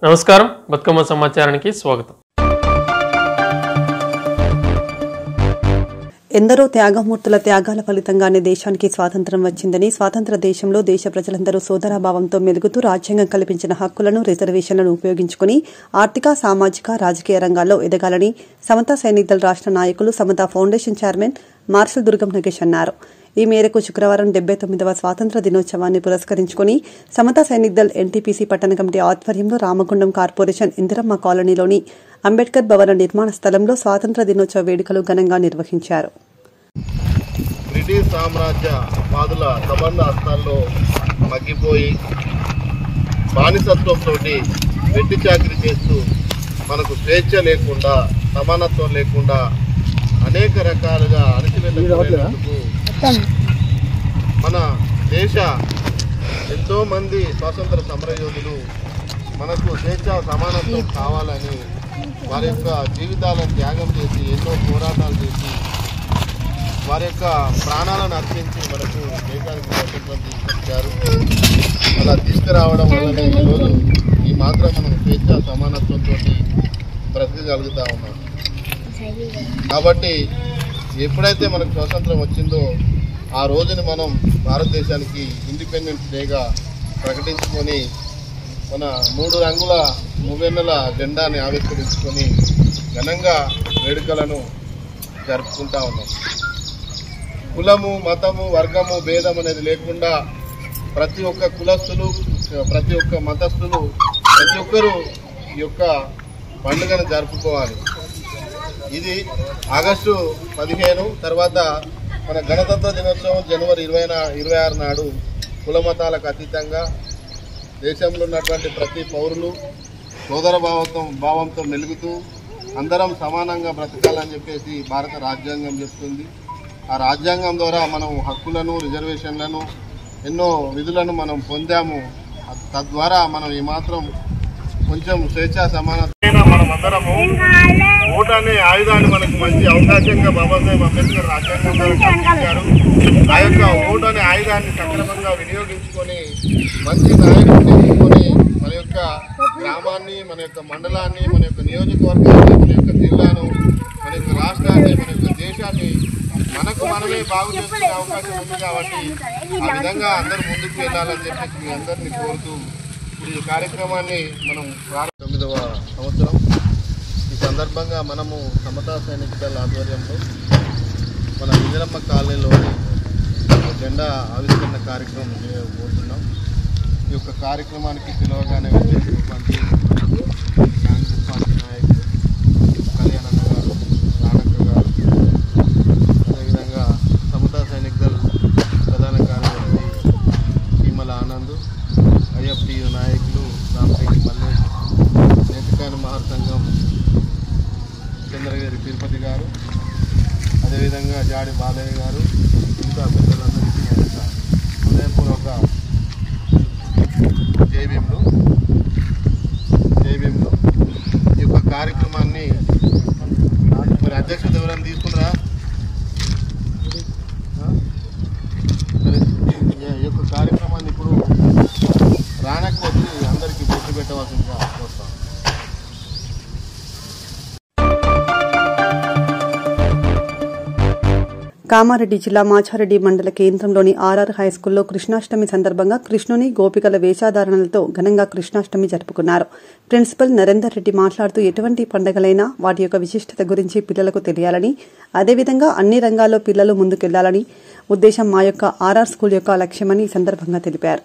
నమస్కారం బతుకమ్మ సమాచారానికి స్వాగతం. ఎందరో త్యాగమూర్తుల త్యాగాల ఫలితంగానే దేశానికి స్వాతంత్ర్యం వచ్చిందని, స్వాతంత్ర దేశంలో దేశ ప్రజలందరూ సోదరాభావంతో మెలుగుతూ రాజ్యాంగం కల్పించిన హక్కులను, రిజర్వేషన్లను ఉపయోగించుకుని ఆర్థిక, సామాజిక, రాజకీయ రంగాల్లో ఎదగాలని సమతా సైనిక్ దళ్ రాష్ట్ర నాయకులు, సమతా ఫౌండేషన్ చైర్మన్ మార్షల్ దుర్గం నగేష్ అన్నారు. ఈ మేరకు శుక్రవారం 79వ స్వాతంత్ర దినోత్సవాన్ని పురస్కరించుకుని సమతా సైనిక్ దళ్ ఎన్టీపీసీ పట్టణ కమిటీ ఆధ్వర్యంలో రామగుండం కార్పొరేషన్ ఇందిరమ్మ కాలనీలోని అంబేద్కర్ భవన నిర్మాణ స్థలంలో స్వాతంత్ర దినోత్సవ వేడుకలు ఘనంగా నిర్వహించారు. బ్రిటిష్ సామ్రాజ్య వాదుల కబంధ హస్తాల్లో మగ్గిపోయి బానిసత్వంతో వెట్టి చాకిరీ చేస్తూ మనకు స్వేచ్ఛ లేకుండా, సమానత్వం లేకుండా అనేక రకాలుగా అణచివేతకు మన దేశ ఎంతోమంది స్వాతంత్ర సమరయోధులు మనకు స్వేచ్ఛ, సమానత్వం కావాలని వారి యొక్క జీవితాలను త్యాగం చేసి, ఎన్నో పోరాటాలు చేసి, వారి యొక్క ప్రాణాలను అర్పించి మనకు దేశానికి స్వాతంత్రం తీసుకొచ్చారు. అలా తీసుకురావడం వల్లనే ఈరోజు ఈ మాత్రం మనం స్వేచ్ఛ, సమానత్వంతో బ్రతకగలుగుతూ ఉన్నాం. కాబట్టి ఎప్పుడైతే మనకు స్వాతంత్రం వచ్చిందో ఆ రోజుని మనం భారతదేశానికి ఇండిపెండెన్స్ డేగా ప్రకటించుకొని మన 3 రంగుల మువ్వెన్నెల జెండాని ఆవిష్కరించుకొని ఘనంగా వేడుకలను జరుపుకుంటా ఉన్నాం. కులము, మతము, వర్గము, భేదం అనేది లేకుండా ప్రతి ఒక్క కులస్తులు, ప్రతి ఒక్క మతస్థులు, ప్రతి ఒక్కరూ ఈ యొక్క పండుగను జరుపుకోవాలి. ఇది ఆగస్టు 15 తర్వాత మన గణతంత్ర దినోత్సవం జనవరి 26 నాడు కుల మతాలకు అతీతంగా దేశంలో ఉన్నటువంటి ప్రతి పౌరులు సోదర భావంతో మెలుగుతూ అందరం సమానంగా బ్రతకాలని చెప్పేసి భారత రాజ్యాంగం చెప్తుంది. ఆ రాజ్యాంగం ద్వారా మనం హక్కులను, రిజర్వేషన్లను, ఎన్నో విధులను మనం పొందాము. తద్వారా మనం ఏమాత్రం కొంచెం స్వేచ్ఛ, సమానత మనం అందరము ఓటు అనే ఆయుధాన్ని మనకు మంచి అవకాశంగా బాబాసాహెబ్ అంబేద్కర్ రాజ్యాంగం కల్పించారు. ఆ యొక్క ఓటు అనే ఆయుధాన్ని సక్రమంగా వినియోగించుకొని మంచి నాయకుడిని ఎన్నుకొని మన యొక్క గ్రామాన్ని, మన యొక్క మండలాన్ని, మన యొక్క నియోజకవర్గాన్ని, మన యొక్క జిల్లాను, మన యొక్క రాష్ట్రాన్ని, మన యొక్క దేశాన్ని మనకు మనమే బాగు చేసుకునే అవకాశం ఉంది. కాబట్టి ఆ విధంగా అందరూ ముందుకు వెళ్ళాలని చెప్పేసి మీ అందరినీ కోరుతూ ఈ కార్యక్రమాన్ని మనం 9వ సంవత్సరం ఈ సందర్భంగా మనము సమతా సైనిక్ దళ ఆధ్వర్యంలో మన ఇందిరమ్మ కాలనీలోని జెండా ఆవిష్కరణ కార్యక్రమం చేయబోతున్నాం. ఈ యొక్క కార్యక్రమానికి పిలవగానే వచ్చేటువంటి కాంగ్రెస్ పార్టీ నాయకులు కళ్యాణన్న గారు, రాణక్క గారు, అదేవిధంగా సమతా సైనిక్ దళ ప్రధాన కార్యదర్శి సీమల ఆనంద్, ఐఎఫ్టియు నాయకులు రామరెడ్డి మల్లేష్, నేతకాని మహర్ సంఘం చంద్రగిరి తిరుపతి గారు, అదేవిధంగా జాడి బాలయ్య గారు, ఇంకా పెద్దలందరికీ హృదయపూర్వక జైభీములు. ఈ యొక్క కార్యక్రమాన్ని మరి అధ్యక్షత ఎవరైనా తీసుకున్నారా? ఈ యొక్క కార్యక్రమాన్ని ఇప్పుడు రానకు వచ్చి అందరికీ బొట్టు పెట్టవలసిందిగా కోరుతాం. కామారెడ్డి జిల్లా మాచారెడ్డి మండల కేంద్రంలోని ఆర్ఆర్ హైస్కూల్లో కృష్ణాష్టమి సందర్భంగా కృష్ణుని, గోపికల వేషధారణలతో ఘనంగా కృష్ణాష్టమి జరుపుకున్నారు. ప్రిన్సిపల్ నరేందర్ రెడ్డి మాట్లాడుతూ ఎటువంటి పండుగలైనా వాటి యొక్క విశిష్టత గురించి పిల్లలకు తెలియాలని, అదేవిధంగా అన్ని రంగాల్లో పిల్లలు ముందుకెళ్లాలని ఉద్దేశం మా యొక్క ఆర్ఆర్ స్కూల్ యొక్క లక్ష్యమని ఈ సందర్భంగా తెలిపారు.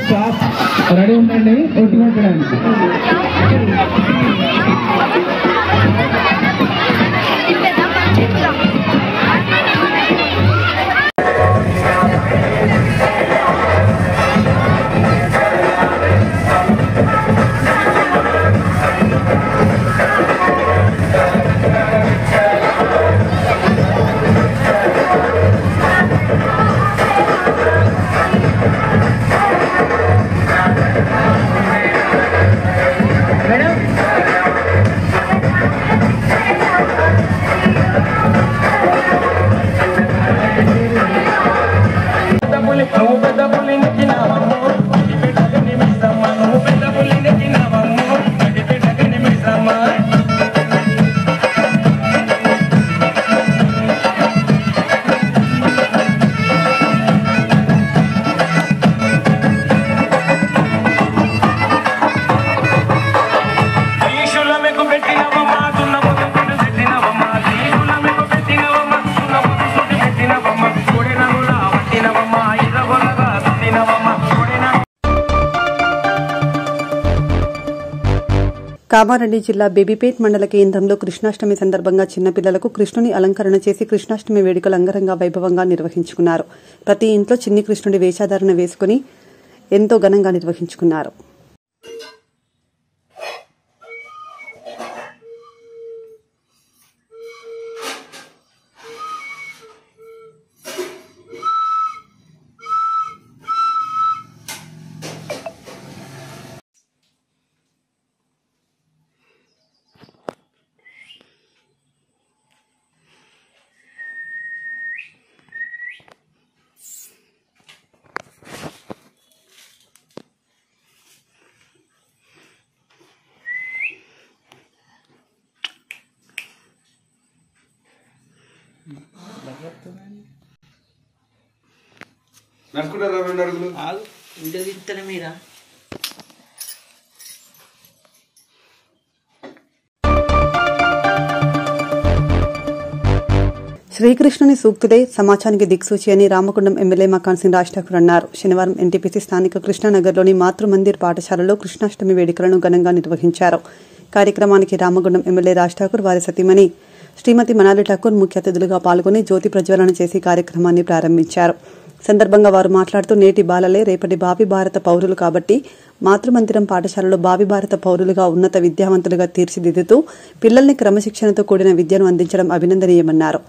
స్టాప్ రెడీ ఉండండి కొట్టుకోవడానికి. కామారెడ్డి జిల్లా బేబీపేట్ మండల కేంద్రంలో కృష్ణాష్టమి సందర్భంగా చిన్నపిల్లలకు కృష్ణుని అలంకరణ చేసి కృష్ణాష్టమి వేడుకలు అంగరంగ వైభవంగా నిర్వహించుకున్నారు. ప్రతి ఇంట్లో చిన్ని కృష్ణుడి వేషధారణ వేసుకుని ఎంతో ఘనంగా నిర్వహించుకున్నారు. నడుచుకుంటారా 2 అడుగులు వీడియో తీస్తారా మీరా? శ్రీకృష్ణుని సూక్తుడే సమాజానికి దిక్సూచి అని రామగుండం ఎమ్మెల్యే మకాన్ సింగ్ రాజ్ ఠాకూర్ అన్నారు. శనివారం ఎన్టీపీసీ స్థానిక కృష్ణానగర్లోని మాతృమందిర్ పాఠశాలలో కృష్ణాష్టమి వేడుకలను ఘనంగా నిర్వహించారు. కార్యక్రమానికి రామగుండం ఎమ్మెల్యే రాజ్ ఠాకూర్, వారి సతీమణి శ్రీమతి మనాలి ఠాకూర్ ముఖ్య అతిథులుగా పాల్గొని జ్యోతి ప్రజ్వలన చేసి కార్యక్రమాన్ని ప్రారంభించారు. సందర్భంగా వారు మాట్లాడుతూ నేటి బాలలే రేపటి భావి భారత పౌరులు కాబట్టి మాతృమందిరం పాఠశాలలో భావి భారత పౌరులుగా ఉన్నత విద్యావంతులుగా తీర్చిదిద్దుతూ పిల్లల్ని క్రమశిక్షణతో కూడిన విద్యను అందించడం అభినందనీయమన్నారు.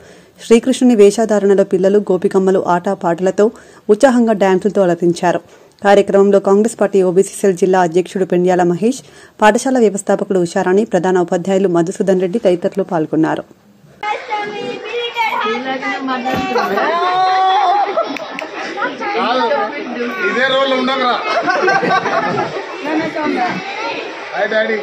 శ్రీకృష్ణుని వేషధారణలో పిల్లలు గోపికమ్మలు ఆటపాటలతో ఉత్సాహంగా డ్యాన్సులతో అలరించారు. కార్యక్రమంలో కాంగ్రెస్ పార్టీ ఓబీసీ సెల్ జిల్లా అధ్యక్షుడు పెండ్యాల మహేష్, పాఠశాల వ్యవస్థాపకులు ఉషారాణి, ప్రధాన ఉపాధ్యాయులు మధుసూదన్ రెడ్డి తదితరులు పాల్గొన్నారు. ఇదే రోల్ ఉండగా డాడీ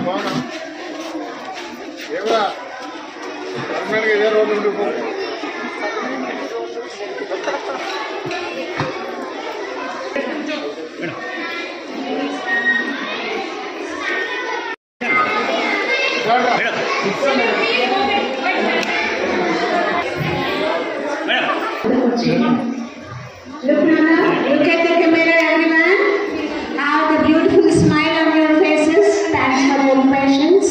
బాగున్నా ఏమరా ఇదే రోడ్డు ఉండిపో Look at the camera, everyone. Have the beautiful smile on your faces. Thanks for your patience.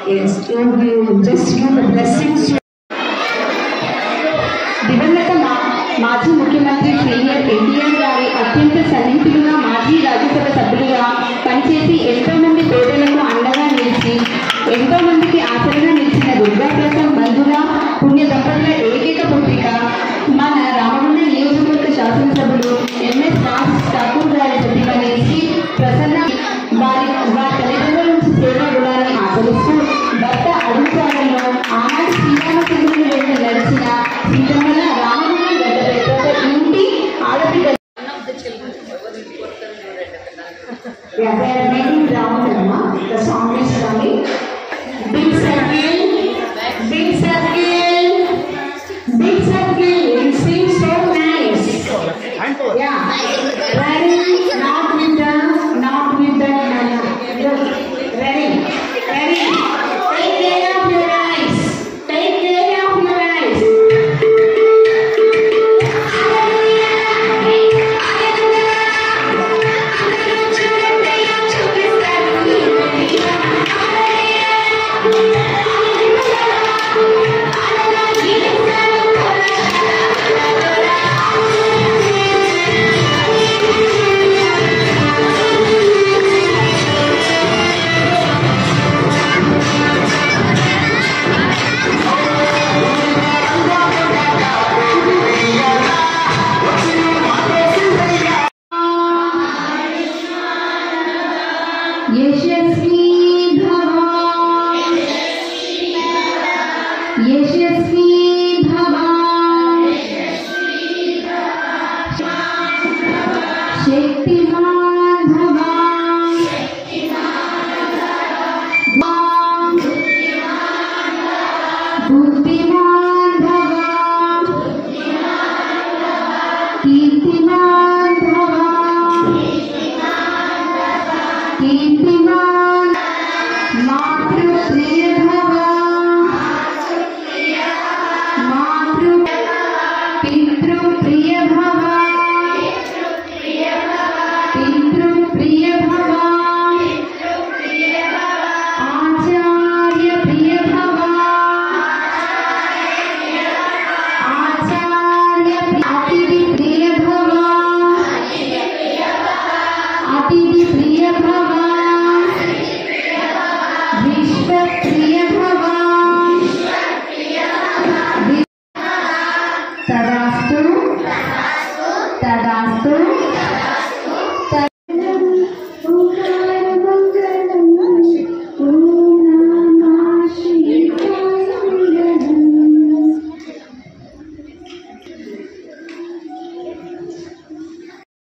Yes, you just give the blessings. దివంగత మాజీ ముఖ్యమంత్రి సీనియర్ ఎన్టీఆర్ గారి అత్యంత సన్నిహితులుగా మాజీ రాజ్యసభ సభ్యులుగా పనిచేసి ఎంతో మంది పేదలకు అండగా నిలిచి ఎంతో మందికి ఆసరగా నిలిచిన దుర్గాప్రసాద్ మంజుల పుణ్య దంపతుల ఏకైక పుత్రిక మన రామగుండం నియోజకవర్గ శాసనసభ్యులు ఎంఎస్ రాజ్ ఠాకూర్ గారి సతీమణి శ్రీ ప్రసన్న వారి తల్లిదండ్రుల నుంచి సేవా గుణాన్ని ఆచరిస్తూ భర్త అడుగుజాడల్లో ఆనాడు శ్రీరామచంద్రుని వెంట నడిచిన సీతమ్మల రామగుండం గడ్డపై ఇంటి ఆడపిల్ల यशस्वी भव शक्तिमान भव बुद्धिमान भव कीर्तिमान भव कीर्तिमान मातृप्रिय भव मातृ पितृप्रिय भव पितृप्रिय भव आचार्य प्रिय भव आचार्य अतिथि प्रिय भव अतिथि प्रिय भव विश्व प्रिय भव तदास्तु तदास्तु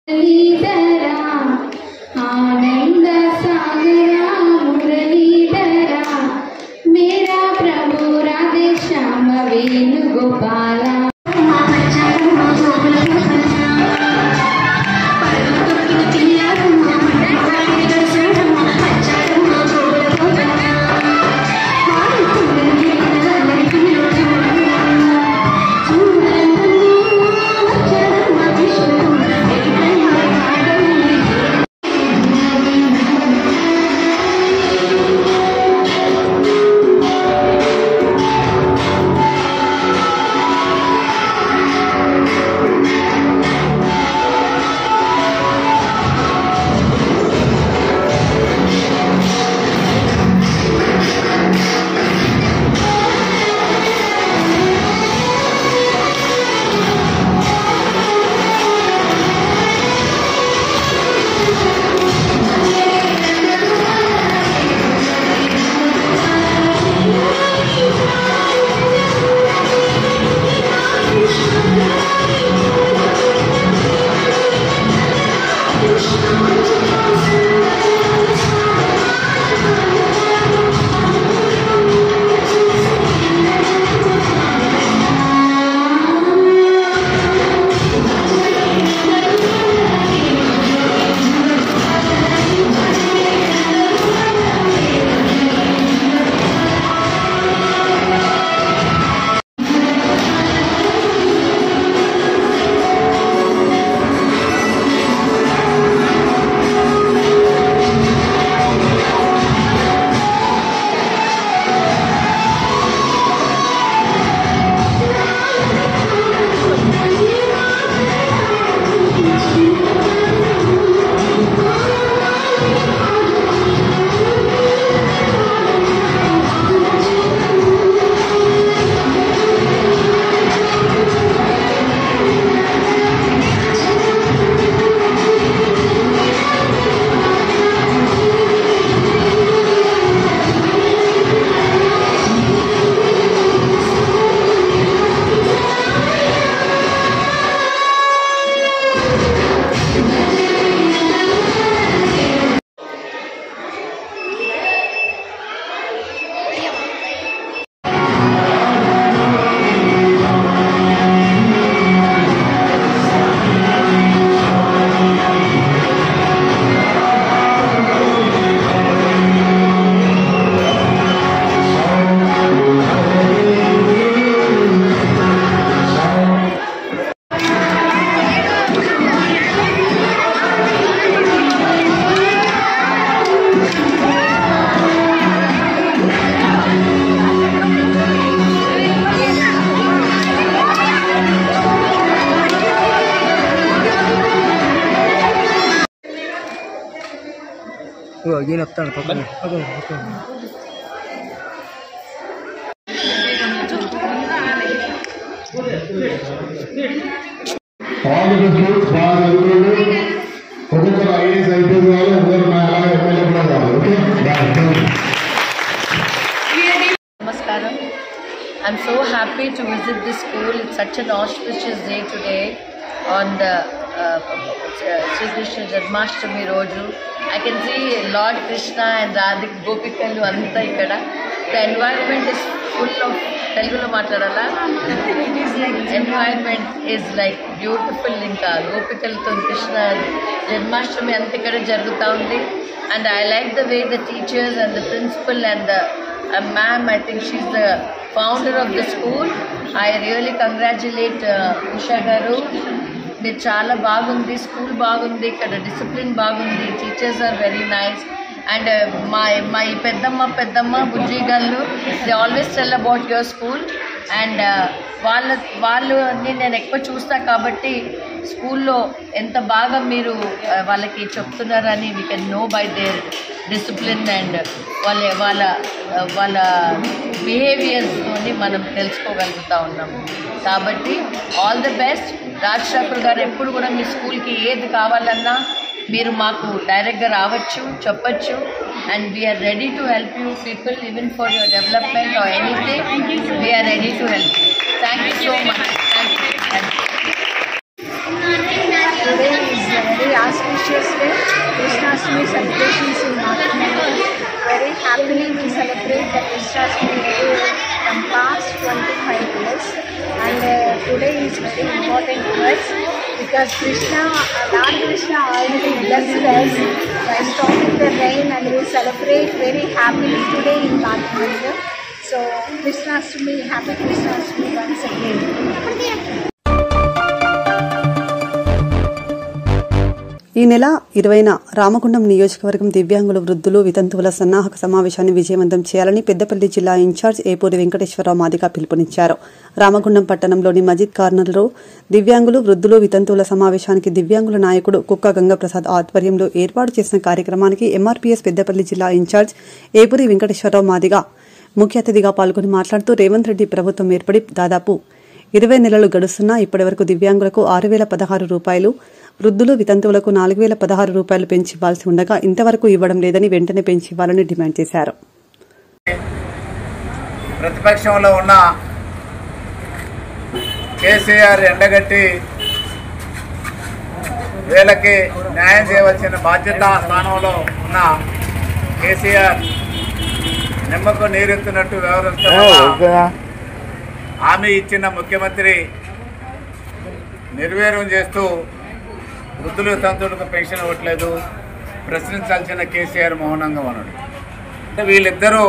मुरलीधरा आनंद सागरा मुरलीधरा मेरा प्रभु राधे श्याम वेणुगोपाला ये लगता है पकड़ నమస్కారం. I'm so happy to visit this school. It's such an auspicious day today on the Sri Krishna Janmashtami Roju. I can see Lord Krishna and Radhik Gopikalu anta ikkada. The environment is full of Telugulo maatladala. It is like environment is like beautiful. Inka Gopikalto Krishna Janmashtami anta ikkada jaruguta undi. And I like the way the teachers and the principal and the ma'am, I think she's the founder of the school. I really congratulate Usha garu. It's చాలా బాగుంది, school బాగుంది, ఇక్కడ discipline బాగుంది, teachers are very nice. And మా ఈ పెద్దమ్మ బుజ్జి గల్లు they always tell about your school. And వాళ్ళని నేను ఎక్కువ చూస్తా కాబట్టి స్కూల్లో ఎంత బాగా మీరు వాళ్ళకి చెప్తున్నారని we can know by their discipline and వాళ్ళ బిహేవియర్స్తోని మనం తెలుసుకోగలుగుతూ ఉన్నాము. కాబట్టి all the best. Raj Thakur గారు ఎప్పుడు కూడా మీ స్కూల్కి ఏది కావాలన్నా మీరు మాకు డైరెక్ట్గా రావచ్చు, చెప్పచ్చు. And we are ready to help you people even for your development or anything. We are ready to help you. Thank you so much. Thank you. Today is a very auspicious day. Krishnastami celebrations in Mathinagar. Very happily we celebrate the Krishnastami day from past 25 years. And today is very important to us because Lord Krishna already blessed us by stopping the rain, and we celebrate very happily today in Mathinagar. So Krishnastami, happy Krishnastami once again. ఈ నెల 20న రామగుండం నియోజకవర్గం దివ్యాంగుల వృద్ధులు వితంతువుల సన్నాహక సమావేశాన్ని విజయవంతం చేయాలని పెద్దపల్లి జిల్లా ఇన్ఛార్జ్ ఏపూరి వెంకటేశ్వరరావు మాదిగ పిలుపునిచ్చారు. రామగుండం పట్టణంలోని మజిద్ కార్నర్లో దివ్యాంగులు వృద్ధులు వితంతువుల సమావేశానికి దివ్యాంగుల నాయకుడు కుక్క గంగప్రసాద్ ఆధ్వర్యంలో ఏర్పాటు చేసిన కార్యక్రమానికి ఎంఆర్పీఎస్ పెద్దపల్లి జిల్లా ఇన్ఛార్జ్ ఏపూరి వెంకటేశ్వరరావు మాదిగ ముఖ్య అతిథిగా పాల్గొని మాట్లాడుతూ రేవంత్ రెడ్డి ప్రభుత్వం ఏర్పడి దాదాపు 20 నెలలు గడుస్తున్నా ఇప్పటివరకు దివ్యాంగులకు 6,016 రూపాయలు, వృద్ధులు వితంతువులకు 4,016 రూపాయలు పెంచి ఇవ్వాల్సి ఉండగా ఇంతవరకు ఇవ్వడం లేదని వెంటనే పెంచి ఇవ్వాలని డిమాండ్ చేశారు. ప్రతిపక్షంలో ఉన్న కేసీఆర్ ఎండగట్టి వీళ్ళకి న్యాయం చేయవలసిన బాధ్యత స్థానంలో ఉన్న కేసీఆర్ నిమ్మకు నీరెత్తినట్టు వ్యవహరిస్తున్న హామీ ఇచ్చిన ముఖ్యమంత్రి నిర్వీర్యం చేస్తూ వృద్ధులు వితంతువులకు పెన్షన్ ఇవ్వట్లేదు. ప్రశ్నించాల్సిన కేసీఆర్ మౌనంగా ఉన్నాడు. అంటే వీళ్ళిద్దరూ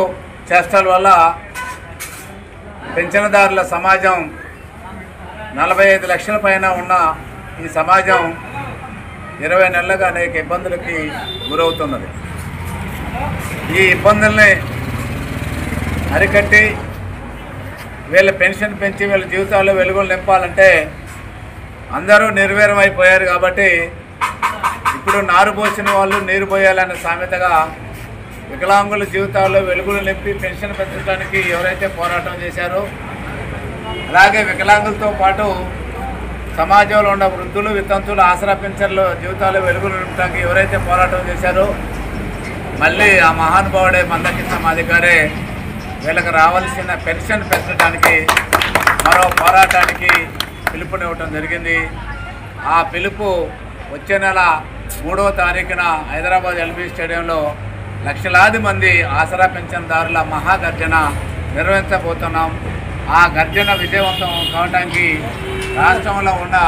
చేష్టల వల్ల పెన్షన్దారుల సమాజం 45 లక్షల పైన ఉన్న ఈ సమాజం 20 నెలలుగా అనేక ఇబ్బందులకి గురవుతున్నది. ఈ ఇబ్బందుల్ని అరికట్టి వీళ్ళ పెన్షన్ పెంచి వీళ్ళ జీవితాల్లో వెలుగులు నింపాలంటే అందరూ నిర్వీర్యం అయిపోయారు. కాబట్టి ఇప్పుడు నారు పోసిన వాళ్ళు నీరు పోయాలనే సామెతగా వికలాంగుల జీవితాల్లో వెలుగులు నింపి పెన్షన్ పెంచడానికి ఎవరైతే పోరాటం చేశారో, అలాగే వికలాంగులతో పాటు సమాజంలో ఉన్న వృద్ధులు వితంతులు ఆసరా పెన్షన్లు జీవితాల్లో వెలుగులు నింపడానికి ఎవరైతే పోరాటం చేశారో, మళ్ళీ ఆ మహానుభావుడే మందకృష్ణ మాదిగారే వీళ్ళకి రావాల్సిన పెన్షన్ పెంచడానికి మరో పోరాటానికి పిలుపునివ్వటం జరిగింది. ఆ పిలుపు వచ్చే నెల 3వ తారీఖున హైదరాబాద్ ఎల్బీ స్టేడియంలో లక్షలాది మంది ఆసరా పెన్షన్దారుల మహాగర్జన నిర్వహించబోతున్నాం. ఆ గర్జన విజయవంతం కావడానికి రాష్ట్రంలో ఉన్న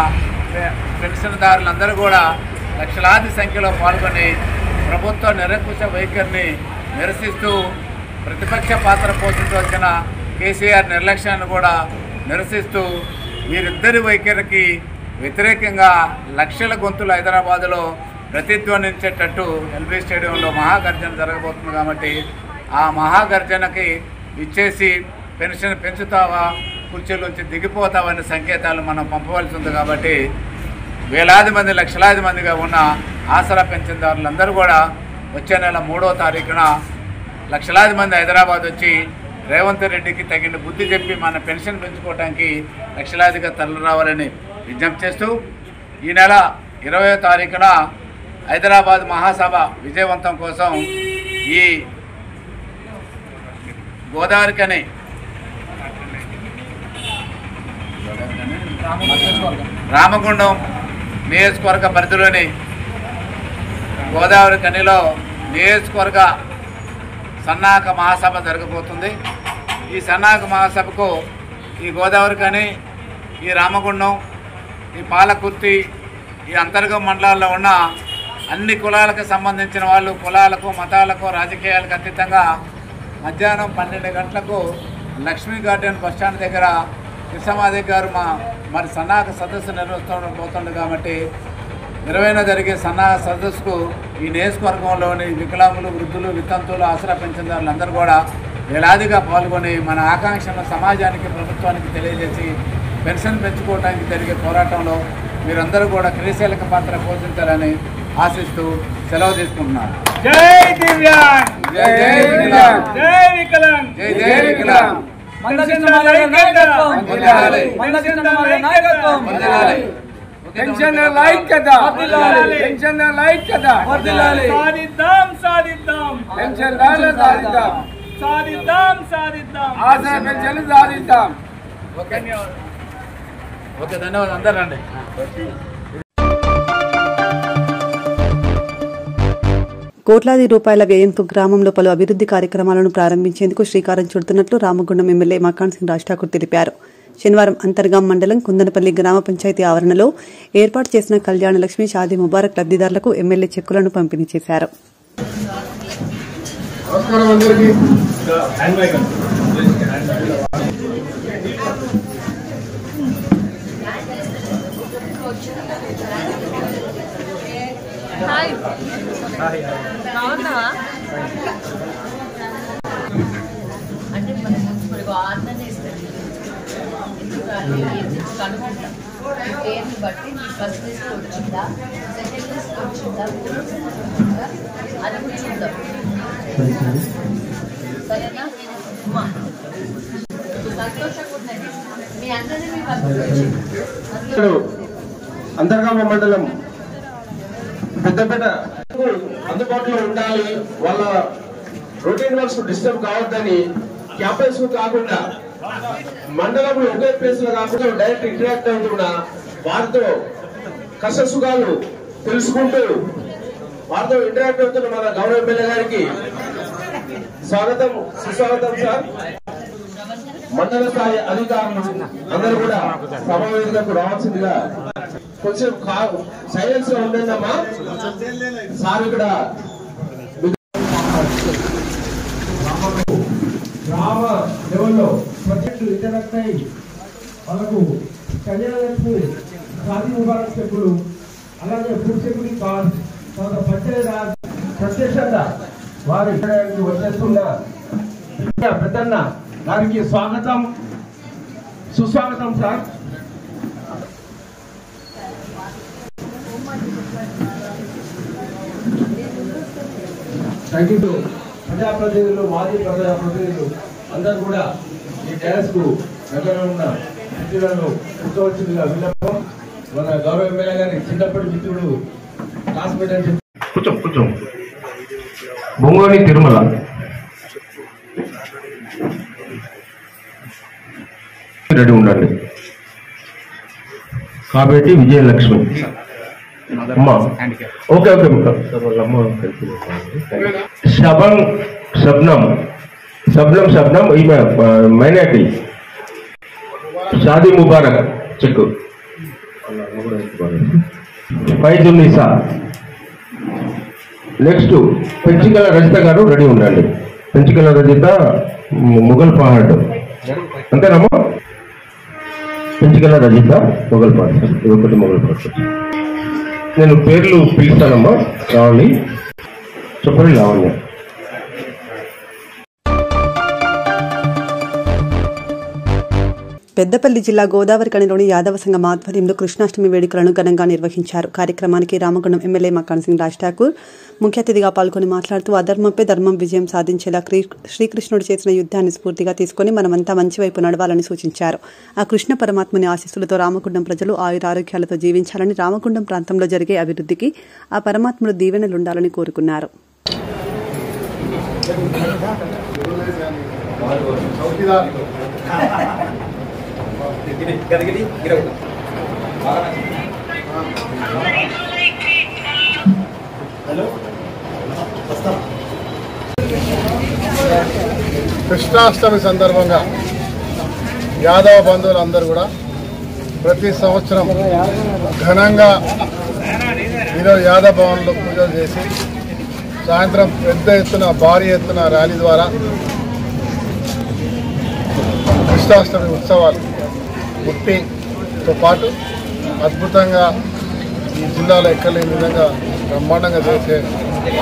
పెన్షన్దారులందరూ కూడా లక్షలాది సంఖ్యలో పాల్గొని ప్రభుత్వ నిరంకుశ వైఖరిని నిరసిస్తూ ప్రతిపక్ష పాత్ర పోషించవలసిన కేసీఆర్ నిర్లక్ష్యాన్ని కూడా నిరసిస్తూ వీరిద్దరి వైఖరికి వ్యతిరేకంగా లక్షల గొంతులు హైదరాబాదులో ప్రతిధ్వనించేటట్టు ఎల్బీ స్టేడియంలో మహాగర్జన జరగబోతుంది. కాబట్టి ఆ మహాగర్జనకి ఇచ్చేసి పెన్షన్ పెంచుతావా, కుర్చీలోంచి దిగిపోతావనే సంకేతాలు మనం పంపవలసి ఉంది. కాబట్టి వేలాది మంది లక్షలాది మందిగా ఉన్న ఆసరా పెన్షన్దారులందరూ కూడా వచ్చే నెల 3వ తారీఖున లక్షలాది మంది హైదరాబాద్ వచ్చి రేవంత్ రెడ్డికి తగిన బుద్ధి చెప్పి మన పెన్షన్ పెంచుకోవడానికి లక్షలాదిగా తరలి రావాలని విజ్ఞప్తి చేస్తూ ఈ నెల 20వ తారీఖున హైదరాబాద్ మహాసభ విజయవంతం కోసం ఈ గోదావరికని రామగుండం నియోజకవర్గ పరిధిలోని గోదావరి కనిలో నియోజకవర్గ సన్నాహక మహాసభ జరగబోతుంది. ఈ సన్నాహక మహాసభకు ఈ గోదావరి కని, ఈ రామగుండం, ఈ పాలకుర్తి, ఈ అంతర్గత మండలాల్లో ఉన్న అన్ని కులాలకు సంబంధించిన వాళ్ళు, కులాలకు, మతాలకు, రాజకీయాలకు అతీతంగా మధ్యాహ్నం 12 గంటలకు లక్ష్మీ గార్డెన్ బస్టాండ్ దగ్గర కృష్ణమాదేవి గారు మరి సన్నాహక సదస్సు నిర్వహిస్తూ కాబట్టి 20న జరిగే సన్నాహక సదస్సుకు ఈ నియోజకవర్గంలోని వికలాంగులు, వృద్ధులు, వితంతువులు, ఆసరా పెన్షన్దారులందరూ కూడా వేలాదిగా పాల్గొని మన ఆకాంక్షను సమాజానికి, ప్రభుత్వానికి తెలియజేసి పెన్షన్ పెంచుకోవడానికి జరిగే పోరాటంలో మీరందరూ కూడా క్రియాశీలక పాత్ర పోషించాలని ఆశిస్తూ సెలవు తీసుకుంటున్నాను. జై దివ్యాంగ్, జై వికలాంగ్, జై వికలాంగ్, జై జై వికలాంగ్. పెన్షన్ ఐక్యత, పెన్షన్ ఐక్యత సాధిద్దాం, సాధిద్దాం, పెన్షన్ సాధిద్దాం, సాధిద్దాం, సాధిద్దాం, ఆశా పెన్షన్ సాధిద్దాం. ఓకే, ధన్యవాదాలు. అందరూ రండి. కోట్లాది రూపాయల వ్యయంతో గ్రామంలో పలు అభివృద్ది కార్యక్రమాలను ప్రారంభించేందుకు శ్రీకారం చుడుతున్నట్లు రామగుండం ఎమ్మెల్యే మకాన్ సింగ్ రాజ్ ఠాకూర్ తెలిపారు. శనివారం అంతర్గాం మండలం కుందనపల్లి గ్రామ పంచాయతీ ఆవరణలో ఏర్పాటు చేసిన కళ్యాణలక్ష్మి షాదీ ముబారక్ లబ్దిదారులకు ఎమ్మెల్యే చెక్కులను పంపిణీ చేశారు. అంటే మనం ఇప్పుడు ఆర్డర్ ఇస్తాం, పేరుని బట్టి ఫస్ట్ లిస్ట్ వచ్చిందా, సెకండ్ లిస్ట్ వచ్చిందా, అది కూడా చూద్దాం. సరేనా అమ్మా, సంతోషంగా ఉందండి మీ అందరినీ మీ పక్కన. అంతర్గామ మండలం పెద్దపేట అందుబాటులో ఉండాలి, వాళ్ళ రొటీన్ వర్క్స్ డిస్టర్బ్ కావద్దని క్యాంపస్ కాకుండా మండలంలో ఒకే ప్లేస్ లో కాకుండా డైరెక్ట్ ఇంటరాక్ట్ అవుతున్నా వారితో కష్ట సుఖాలు తెలుసుకుంటూ వారితో ఇంటరాక్ట్ అవుతున్న మన గౌరవ ఎమ్మెల్యే గారికి స్వాగతం, సుస్వాగతం సార్. మండల స్థాయి అధికారులు అందరూ కూడా సమావేశంగా రావాల్సిందిగా కొంచెం సైలెన్స్ గా ఉండేదమ్మా సార్. ఇక్కడ గ్రామ లెవెల్లో ప్రాజెక్టు ఇంటరాక్ట్ అయ్యి వాళ్ళకు కళ్యాణలక్ష్మి షాదీ ముబారక్ చెక్కులు, అలాగే ఫుడ్ సెక్యూరిటీ కార్డ్, తర్వాత పంచాయతీ ప్రత్యక్షంగా వారి వచ్చేస్తున్న పెద్దన్న గారికి స్వాగతం, సుస్వాగతం సార్. Thank you. ప్రజాప్రతినిధులు, మాజీ ప్రజాప్రతినిధులు అందరూ కూడా ఈ డ్యాన్స్ కు దగ్గర ఉన్న మిత్రులను కూర్చోవలసిందిగా విన్నపం. మన గౌరవ ఎమ్మెల్యే గారి చిన్నప్పటి మిత్రుడు క్లాస్మేట్ అని చెప్పి కూర్చో బొంగోని తిరుమల రెడీ ఉండండి. కాబట్టి విజయలక్ష్మి అమ్మా, ఓకే ఓకే. శబ్నం ఈమె minority Shaadi Mubarak check. Faizunnisa. Next Penchikala Rajitha గారు రెడీ ఉండండి. పెంచికల రజిత ముఘల్ పహాడ్, అంతేనమ్మా? పెంచికల రజిత మొగల్ పాట, ఒకటి మొగల్ పాట. నేను పేర్లు పిలుస్తానమ్మా, రావాలి చెప్పండి. లావణ్య. పెద్దపల్లి జిల్లా గోదావరి కనిలోని యాదవ సంఘం ఆధ్వర్యంలో కృష్ణాష్టమి వేడుకలను ఘనంగా నిర్వహించారు. కార్యక్రమానికి రామగుండం ఎమ్మెల్యే మకాన్ సింగ్ రాజ్ ఠాకూర్ ముఖ్య అతిథిగా పాల్గొని మాట్లాడుతూ అధర్మంపై ధర్మం విజయం సాధించేలా శ్రీకృష్ణుడు చేసిన యుద్ధాన్ని స్ఫూర్తిగా తీసుకుని మనమంతా మంచి వైపు నడవాలని సూచించారు. ఆ కృష్ణ పరమాత్మని ఆశీస్సులతో రామగుండం ప్రజలు ఆయురారోగ్యాలతో జీవించాలని, రామగుండం ప్రాంతంలో జరిగే అభివృద్ధికి ఆ పరమాత్ముడు దీవెనలుండాలని కోరుకున్నారు. కృష్ణాష్టమి సందర్భంగా యాదవ బంధువులందరూ కూడా ప్రతి సంవత్సరం ఘనంగా ఈరోజు యాదవ భవన్లో పూజలు చేసి సాయంత్రం పెద్ద ఎత్తున భారీ ఎత్తున ర్యాలీ ద్వారా కృష్ణాష్టమి ఉత్సవాలు పుట్టితో పాటు అద్భుతంగా ఈ జిల్లాలో ఎక్కలేని విధంగా బ్రహ్మాండంగా చేసే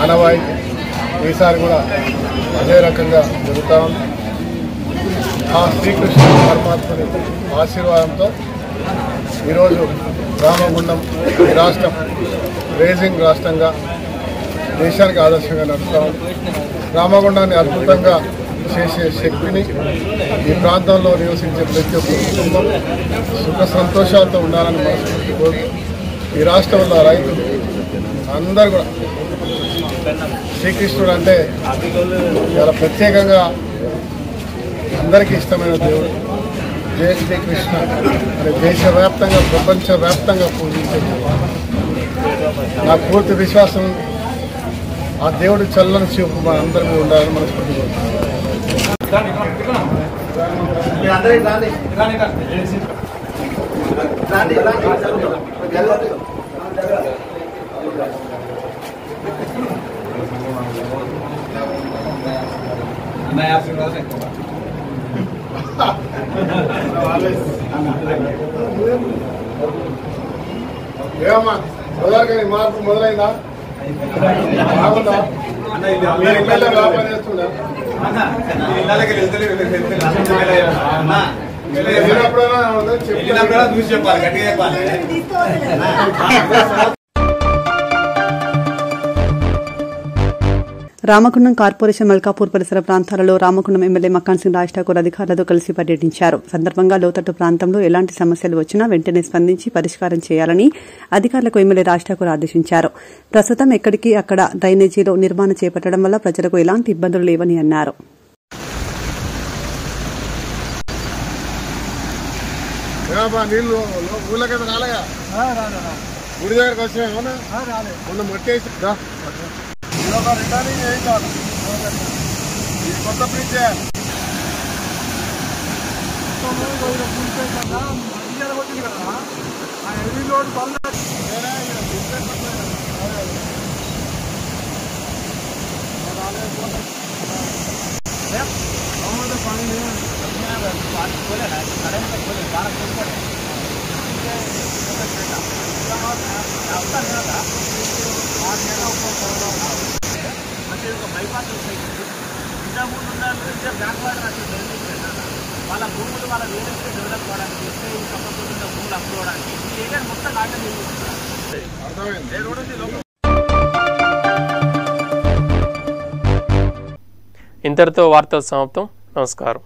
ఆనవాయితీ ఈసారి కూడా అదే రకంగా జరుగుతూ ఉంది. ఆ శ్రీకృష్ణ పరమాత్మని ఆశీర్వాదంతో ఈరోజు రామగుండం ఈ రాష్ట్రం రేజింగ్ రాష్ట్రంగా దేశానికి ఆదర్శంగా నడుస్తూ ఉంది. రామగుండాన్ని అద్భుతంగా చేసే శక్తిని ఈ ప్రాంతంలో నివసించే ప్రతి ఒక్క కుటుంబం సుఖ సంతోషాలతో ఉండాలని మనస్ఫూర్తి కోరుతూ ఈ రాష్ట్రంలో రైతులు అందరూ కూడా శ్రీకృష్ణుడు అంటే చాలా ప్రత్యేకంగా అందరికీ ఇష్టమైన దేవుడు. జయ శ్రీకృష్ణ అనే దేశవ్యాప్తంగా ప్రపంచవ్యాప్తంగా పూజించే నా పూర్తి విశ్వాసం ఆ దేవుడి చల్లని చూపు మన అందరికీ ఉండాలని మనస్ఫూర్తి కోరుతున్నాను. ఏమమ్మా మొదలగా మార్పు మొదలైందా? బాగుందా? ఎమ్మెల్యే బాగా పనిచేస్తుందా? చూసి చెప్పాలి, గట్టిగా చెప్పాలి. రామగుండం కార్పొరేషన్ మల్కాపూర్ పరిసర ప్రాంతాలలో రామగుండం ఎమ్మెల్యే మక్కాన్ సింగ్ రాజ్ ఠాకూర్ అధికారులతో కలిసి పర్యటించారు. సందర్భంగా లోతట్టు ప్రాంతంలో ఎలాంటి సమస్యలు వచ్చినా వెంటనే స్పందించి పరిష్కారం చేయాలని అధికారులకు ఎమ్మెల్యే రాజ్ ఠాకూర్ ఆదేశించారు. ప్రస్తుతం ఎక్కడికి అక్కడ డ్రైనేజీలో నిర్మాణం చేపట్టడం వల్ల ప్రజలకు ఎలాంటి ఇబ్బందులు లేవని అన్నారు. నీళ్ళు ఊళ్ళకైతే రాలేగా? గుడి దగ్గరకు వచ్చామన్నా మొన్న మట్టేసి రిటర్నింగ్ చేయించాలి. కొత్త బ్రిడ్జ్ చేయాలి. హెవీ లోడ్ వాళ్ళ భూములు వాళ్ళ రియల్ ఎస్టేట్ డెవలప్ అవడానికి భూములు అప్పుకోవడానికి ఈ ఏరియా మొత్తం ఇంతటితో వార్తలు సమాప్తం. నమస్కారం.